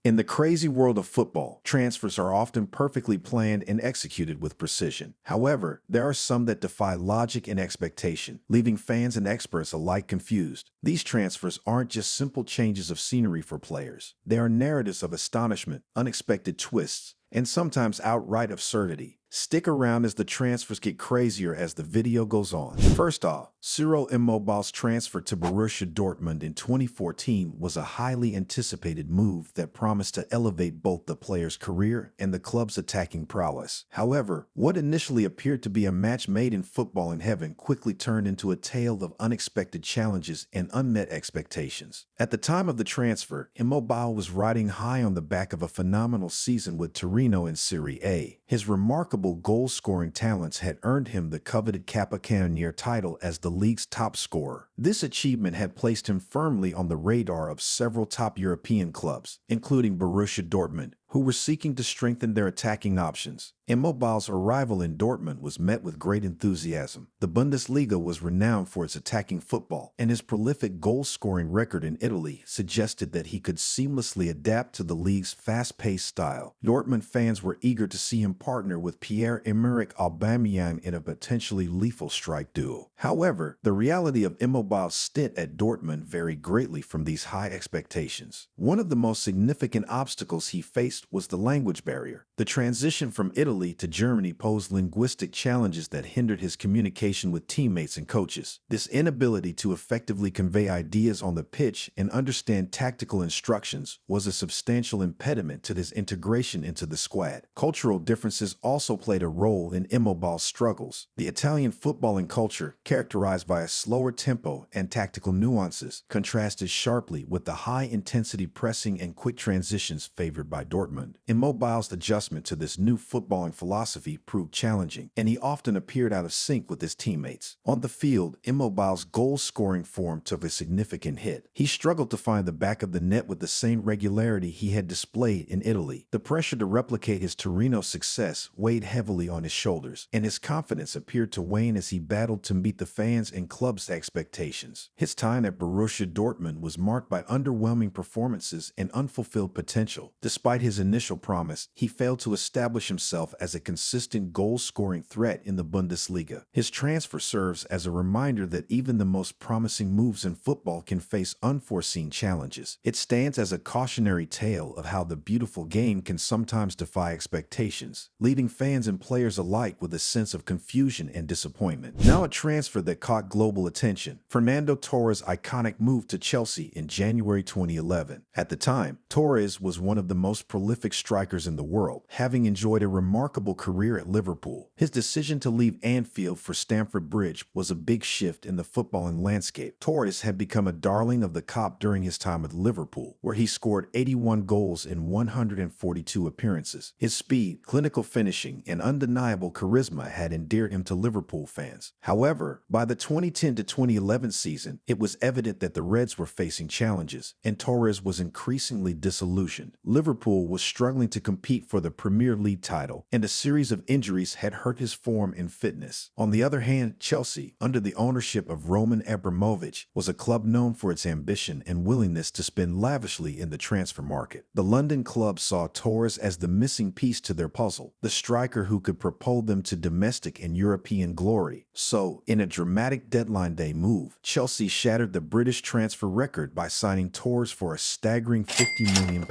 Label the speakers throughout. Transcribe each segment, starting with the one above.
Speaker 1: In the crazy world of football, transfers are often perfectly planned and executed with precision. However, there are some that defy logic and expectation, leaving fans and experts alike confused. These transfers aren't just simple changes of scenery for players. They are narratives of astonishment, unexpected twists, and sometimes outright absurdity. Stick around as the transfers get crazier as the video goes on. First off, Ciro Immobile's transfer to Borussia Dortmund in 2014 was a highly anticipated move that promised to elevate both the player's career and the club's attacking prowess. However, what initially appeared to be a match made in football in heaven quickly turned into a tale of unexpected challenges and unmet expectations. At the time of the transfer, Immobile was riding high on the back of a phenomenal season with Torino in Serie A. His remarkable goal-scoring talents had earned him the coveted Capocannoniere title as the league's top scorer. This achievement had placed him firmly on the radar of several top European clubs, including Borussia Dortmund, who were seeking to strengthen their attacking options. Immobile's arrival in Dortmund was met with great enthusiasm. The Bundesliga was renowned for its attacking football, and his prolific goal-scoring record in Italy suggested that he could seamlessly adapt to the league's fast-paced style. Dortmund fans were eager to see him partner with Pierre-Emerick Aubameyang in a potentially lethal strike duo. However, the reality of Immobile's stint at Dortmund varied greatly from these high expectations. One of the most significant obstacles he faced was the language barrier. The transition from Italy to Germany posed linguistic challenges that hindered his communication with teammates and coaches. This inability to effectively convey ideas on the pitch and understand tactical instructions was a substantial impediment to his integration into the squad. Cultural differences also played a role in Immobile's struggles. The Italian footballing culture, characterized by a slower tempo and tactical nuances, contrasted sharply with the high-intensity pressing and quick transitions favored by Dortmund. Immobile's adjustment to this new footballing philosophy proved challenging, and he often appeared out of sync with his teammates. On the field, Immobile's goal-scoring form took a significant hit. He struggled to find the back of the net with the same regularity he had displayed in Italy. The pressure to replicate his Torino success weighed heavily on his shoulders, and his confidence appeared to wane as he battled to meet the fans' and club's expectations. His time at Borussia Dortmund was marked by underwhelming performances and unfulfilled potential. Despite his initial promise, he failed to establish himself as a consistent goal-scoring threat in the Bundesliga. His transfer serves as a reminder that even the most promising moves in football can face unforeseen challenges. It stands as a cautionary tale of how the beautiful game can sometimes defy expectations, leaving fans and players alike with a sense of confusion and disappointment. Now a transfer that caught global attention: Fernando Torres' iconic move to Chelsea in January 2011. At the time, Torres was one of the most prolific strikers in the world, having enjoyed a remarkable career at Liverpool. His decision to leave Anfield for Stamford Bridge was a big shift in the footballing landscape. Torres had become a darling of the COP during his time at Liverpool, where he scored 81 goals in 142 appearances. His speed, clinical finishing, and undeniable charisma had endeared him to Liverpool fans. However, by the 2010 to 2011 season, it was evident that the Reds were facing challenges, and Torres was increasingly disillusioned. Liverpool was struggling to compete for the Premier League title, and a series of injuries had hurt his form and fitness. On the other hand, Chelsea, under the ownership of Roman Abramovich, was a club known for its ambition and willingness to spend lavishly in the transfer market. The London club saw Torres as the missing piece to their puzzle, the striker who could propel them to domestic and European glory. So, in a dramatic deadline day move, Chelsea shattered the British transfer record by signing Torres for a staggering £50 million.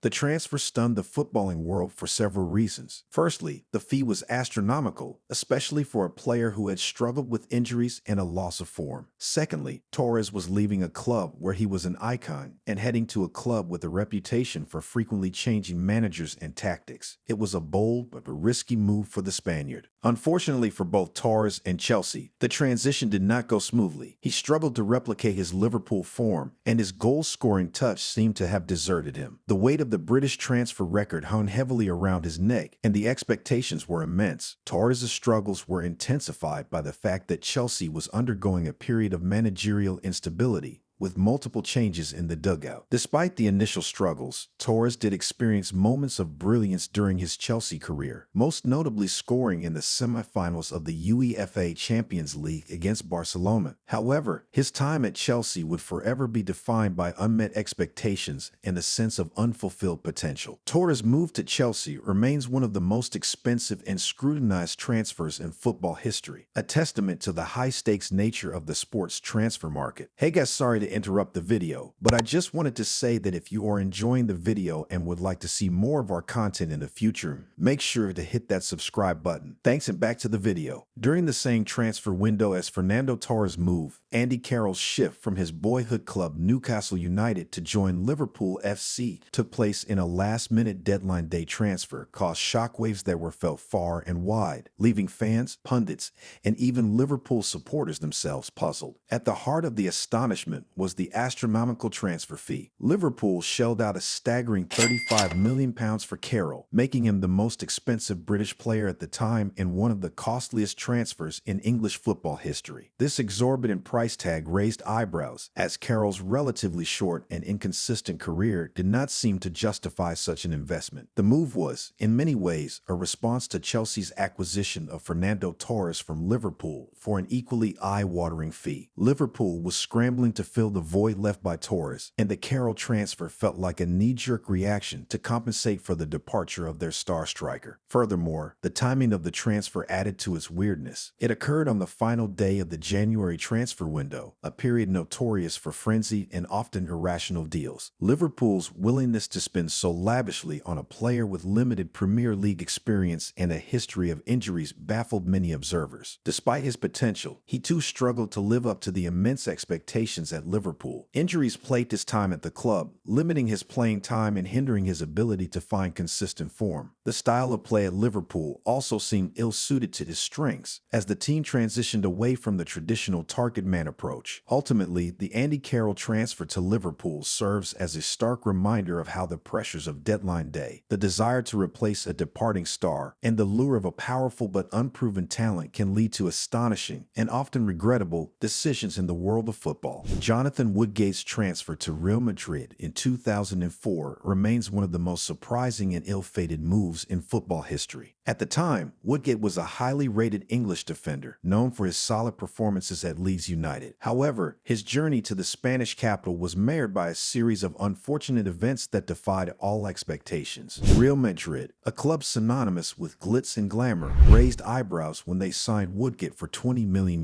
Speaker 1: The transfer stunned the footballing world for several reasons. Firstly, the fee was astronomical, especially for a player who had struggled with injuries and a loss of form. Secondly, Torres was leaving a club where he was an icon and heading to a club with a reputation for frequently changing managers and tactics. It was a bold but a risky move for the Spaniard. Unfortunately for both Torres and Chelsea, the transition did not go smoothly. He struggled to replicate his Liverpool form, and his goal-scoring touch seemed to have deserted him. The weight of the British transfer record hung heavily around his neck, and the expectations were immense. Torres' struggles were intensified by the fact that Chelsea was undergoing a period of managerial instability, with multiple changes in the dugout. Despite the initial struggles, Torres did experience moments of brilliance during his Chelsea career, most notably scoring in the semifinals of the UEFA Champions League against Barcelona. However, his time at Chelsea would forever be defined by unmet expectations and a sense of unfulfilled potential. Torres' move to Chelsea remains one of the most expensive and scrutinized transfers in football history, a testament to the high-stakes nature of the sports transfer market. Hey guys, sorry to interrupt the video, but I just wanted to say that if you are enjoying the video and would like to see more of our content in the future, make sure to hit that subscribe button. Thanks, and back to the video. During the same transfer window as Fernando Torres' move, Andy Carroll's shift from his boyhood club Newcastle United to join Liverpool FC took place in a last-minute deadline day transfer, caused shockwaves that were felt far and wide, leaving fans, pundits, and even Liverpool supporters themselves puzzled. At the heart of the astonishment was the astronomical transfer fee. Liverpool shelled out a staggering £35 million for Carroll, making him the most expensive British player at the time and one of the costliest transfers in English football history. This exorbitant price tag raised eyebrows, as Carroll's relatively short and inconsistent career did not seem to justify such an investment. The move was, in many ways, a response to Chelsea's acquisition of Fernando Torres from Liverpool for an equally eye-watering fee. Liverpool was scrambling to fill the void left by Torres, and the Carroll transfer felt like a knee-jerk reaction to compensate for the departure of their star striker. Furthermore, the timing of the transfer added to its weirdness. It occurred on the final day of the January transfer window, a period notorious for frenzied and often irrational deals. Liverpool's willingness to spend so lavishly on a player with limited Premier League experience and a history of injuries baffled many observers. Despite his potential, he too struggled to live up to the immense expectations at Liverpool. Injuries plagued his time at the club, limiting his playing time and hindering his ability to find consistent form. The style of play at Liverpool also seemed ill-suited to his strengths, as the team transitioned away from the traditional target man approach. Ultimately, the Andy Carroll transfer to Liverpool serves as a stark reminder of how the pressures of deadline day, the desire to replace a departing star, and the lure of a powerful but unproven talent can lead to astonishing and often regrettable decisions in the world of football. Jonathan Woodgate's transfer to Real Madrid in 2004 remains one of the most surprising and ill-fated moves in football history. At the time, Woodgate was a highly rated English defender, known for his solid performances at Leeds United. However, his journey to the Spanish capital was marred by a series of unfortunate events that defied all expectations. Real Madrid, a club synonymous with glitz and glamour, raised eyebrows when they signed Woodgate for €20 million.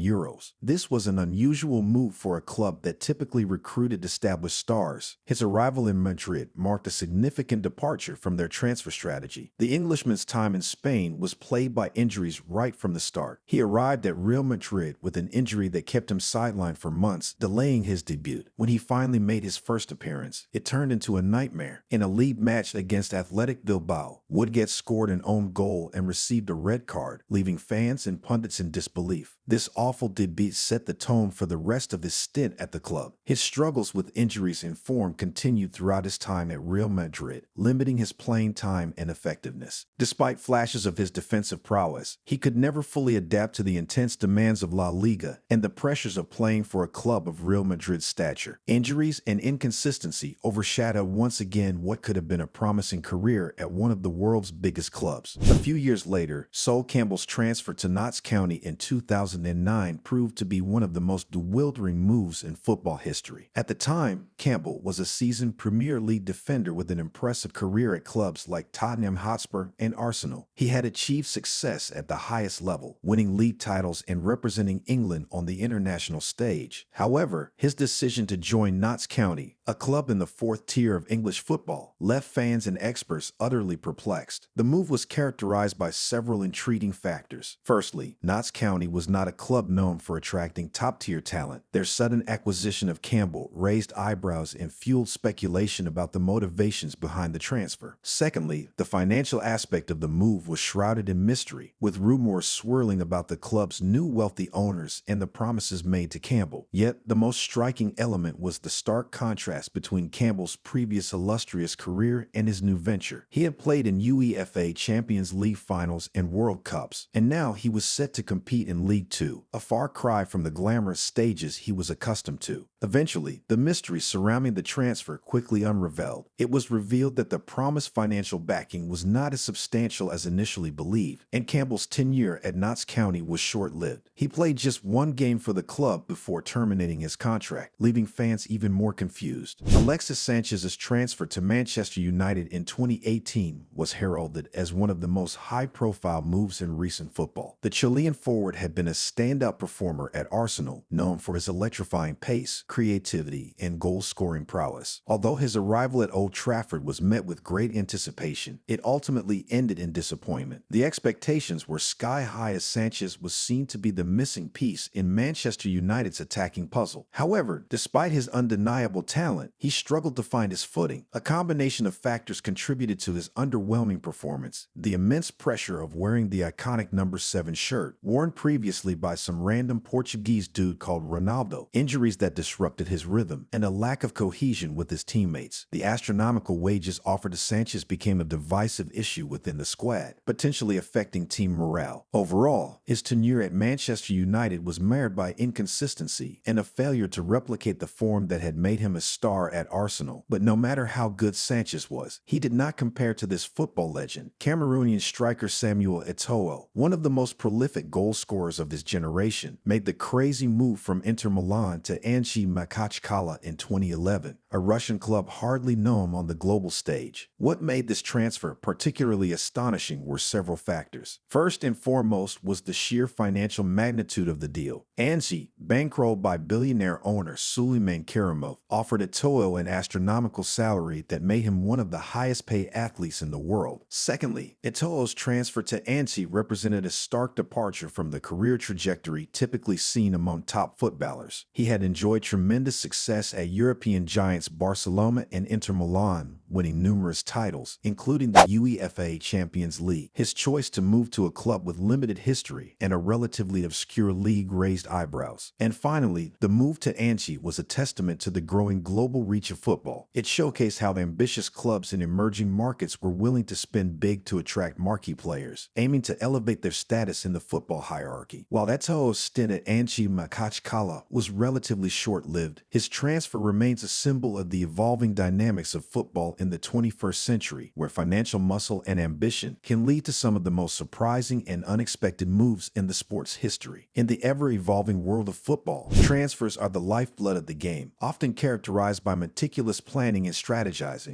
Speaker 1: This was an unusual move for a club that typically recruited established stars. His arrival in Madrid marked a significant departure from their transfer strategy. The Englishman's time in Spain was plagued by injuries right from the start. He arrived at Real Madrid with an injury that kept him sidelined for months, delaying his debut. When he finally made his first appearance, it turned into a nightmare. In a league match against Athletic Bilbao, Woodgate scored an own goal and received a red card, leaving fans and pundits in disbelief. This awful debut set the tone for the rest of his stint at the club. His struggles with injuries and form continued throughout his time at Real Madrid, limiting his playing time and effectiveness. Despite flashes of his defensive prowess, he could never fully adapt to the intense demands of La Liga and the pressures of playing for a club of Real Madrid's stature. Injuries and inconsistency overshadowed once again what could have been a promising career at one of the world's biggest clubs. A few years later, Sol Campbell's transfer to Notts County in 2009 proved to be one of the most bewildering moves in football history. At the time, Campbell was a seasoned Premier League defender with an impressive career at clubs like Tottenham Hotspur and Arsenal. He had achieved success at the highest level, winning league titles and representing England on the international stage. However, his decision to join Notts County, a club in the fourth tier of English football, left fans and experts utterly perplexed. The move was characterized by several intriguing factors. Firstly, Notts County was not a club known for attracting top-tier talent. Their sudden acquisition of Campbell raised eyebrows and fueled speculation about the motivations behind the transfer. Secondly, the financial aspect of the move was shrouded in mystery, with rumors swirling about the club's new wealthy owners and the promises made to Campbell. Yet, the most striking element was the stark contrast between Campbell's previous illustrious career and his new venture. He had played in UEFA Champions League finals and World Cups, and now he was set to compete in League Two, a far cry from the glamorous stages he was accustomed to. Eventually, the mystery surrounding the transfer quickly unraveled. It was revealed that the promised financial backing was not as substantial as initially believed, and Campbell's tenure at Notts County was short-lived. He played just one game for the club before terminating his contract, leaving fans even more confused. Alexis Sanchez's transfer to Manchester United in 2018 was heralded as one of the most high-profile moves in recent football. The Chilean forward had been a standout performer at Arsenal, known for his electrifying pace, creativity, and goal-scoring prowess. Although his arrival at Old Trafford was met with great anticipation, it ultimately ended in disappointment. The expectations were sky-high as Sanchez was seen to be the missing piece in Manchester United's attacking puzzle. However, despite his undeniable talent, he struggled to find his footing. A combination of factors contributed to his underwhelming performance: the immense pressure of wearing the iconic number 7 shirt, worn previously by some random Portuguese dude called Ronaldo, injuries that disrupted his rhythm, and a lack of cohesion with his teammates. The astronomical wages offered to Sanchez became a divisive issue within the squad, potentially affecting team morale. Overall, his tenure at Manchester United was marred by inconsistency and a failure to replicate the form that had made him a star at Arsenal. But no matter how good Sanchez was, he did not compare to this football legend. Cameroonian striker Samuel Eto'o, one of the most prolific goal scorers of this generation, made the crazy move from Inter Milan to Anzhi Makachkala in 2011, a Russian club hardly known on the global stage. What made this transfer particularly astonishing were several factors. First and foremost was the sheer financial magnitude of the deal. Anzhi, bankrolled by billionaire owner Suleiman Kerimov, offered Eto'o an astronomical salary that made him one of the highest-paid athletes in the world. Secondly, Eto'o's transfer to Anzhi represented a stark departure from the career trajectory typically seen among top footballers. He had enjoyed tremendous success at European giants Barcelona and Inter Milan, winning numerous titles, including the UEFA Champions League. His choice to move to a club with limited history and a relatively obscure league raised eyebrows. And finally, the move to Anzhi was a testament to the growing global reach of football. It showcased how ambitious clubs in emerging markets were willing to spend big to attract marquee players, aiming to elevate their status in the football hierarchy. While Eto'o's stint at Anzhi Makachkala was relatively short-lived, his transfer remains a symbol of the evolving dynamics of football in the 21st century, where financial muscle and ambition can lead to some of the most surprising and unexpected moves in the sport's history. In the ever-evolving world of football, transfers are the lifeblood of the game, often characterized by meticulous planning and strategizing.